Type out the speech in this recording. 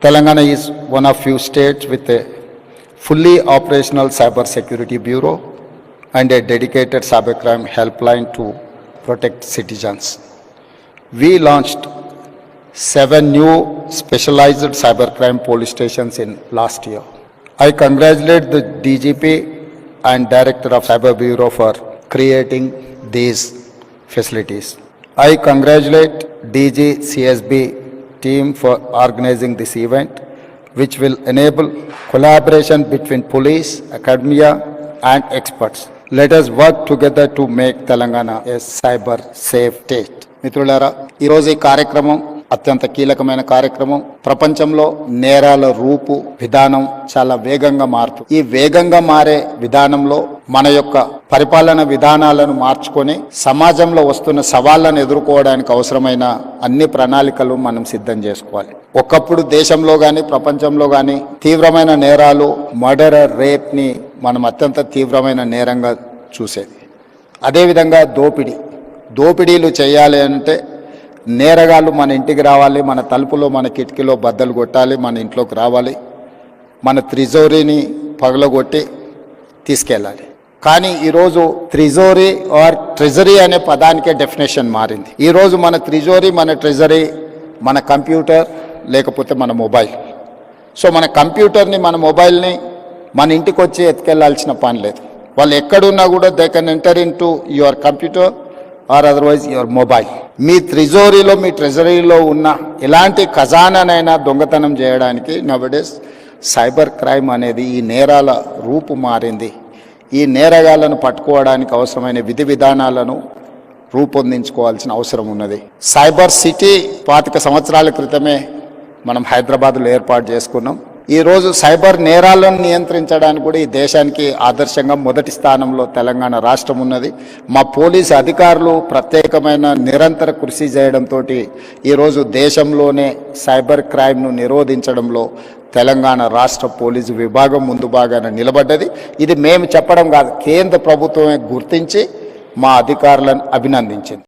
Telangana is one of few states with a fully operational cyber security bureau and a dedicated cybercrime helpline to protect citizens. We launched 7 new specialized cybercrime police stations in last year. I congratulate the DGP and Director of Cyber Bureau for creating these facilities. I congratulate DG CSB team for organizing this event, which will enable collaboration between police, academia, and experts. Let us work together to make Telangana a cyber safe state. మిత్రులారా, ఈరోజు ఈ కార్యక్రమం అత్యంత కీలకమైన కార్యక్రమం. ప్రపంచంలో నేరాల రూపు విధానం చాలా వేగంగా మారుతుంది. ఈ వేగంగా మారే విధానంలో మన యొక్క పరిపాలన విధానాలను మార్చుకొని సమాజంలో వస్తున్న సవాళ్లను ఎదుర్కోవడానికి అవసరమైన అన్ని ప్రణాళికలు మనం సిద్ధం చేసుకోవాలి. ఒకప్పుడు దేశంలో కానీ ప్రపంచంలో కానీ తీవ్రమైన నేరాలు, మర్డర్, రేప్ని మనం అత్యంత తీవ్రమైన నేరంగా చూసేది. అదేవిధంగా దోపిడీలు చేయాలి అంటే నేరగాళ్ళు మన ఇంటికి రావాలి, మన తలుపులో మన కిటికీలో బద్దలు కొట్టాలి, మన ఇంట్లోకి రావాలి, మన త్రిజోరీని పగలగొట్టి తీసుకెళ్ళాలి. కానీ ఈరోజు త్రిజోరీ ఆర్ ట్రెజరీ అనే పదానికే డెఫినేషన్ మారింది. ఈరోజు మన త్రిజోరీ, మన ట్రెజరీ మన కంప్యూటర్ లేకపోతే మన మొబైల్. సో మన కంప్యూటర్ని, మన మొబైల్ని మన ఇంటికి వచ్చి ఎత్తుకెళ్లాల్సిన పని లేదు. వాళ్ళు ఎక్కడున్నా కూడా they can enter into your computer or otherwise your mobile. మీ త్రిజోరీలో, మీ ట్రెజరీలో ఉన్న ఎలాంటి ఖజానానైనా దొంగతనం చేయడానికి నవడేస్ సైబర్ క్రైమ్ అనేది ఈ నేరాల రూపు మారింది. ఈ నేరగాళ్లను పట్టుకోవడానికి అవసరమైన విధి విధానాలను రూపొందించుకోవాల్సిన అవసరం ఉన్నది. సైబర్ సిటీ 25 సంవత్సరాల క్రితమే మనం హైదరాబాద్లో ఏర్పాటు చేసుకున్నాం. ఈరోజు సైబర్ నేరాలను నియంత్రించడానికి కూడా ఈ దేశానికి ఆదర్శంగా మొదటి స్థానంలో తెలంగాణ రాష్ట్రం ఉన్నది. మా పోలీసు అధికారులు ప్రత్యేకమైన నిరంతర కృషి చేయడంతో ఈరోజు దేశంలోనే సైబర్ క్రైమ్ను నిరోధించడంలో తెలంగాణ రాష్ట్ర పోలీసు విభాగం ముందు భాగాన నిలబడ్డది. ఇది మేము చెప్పడం కాదు, కేంద్ర ప్రభుత్వమే గుర్తించి మా అధికారులను అభినందించింది.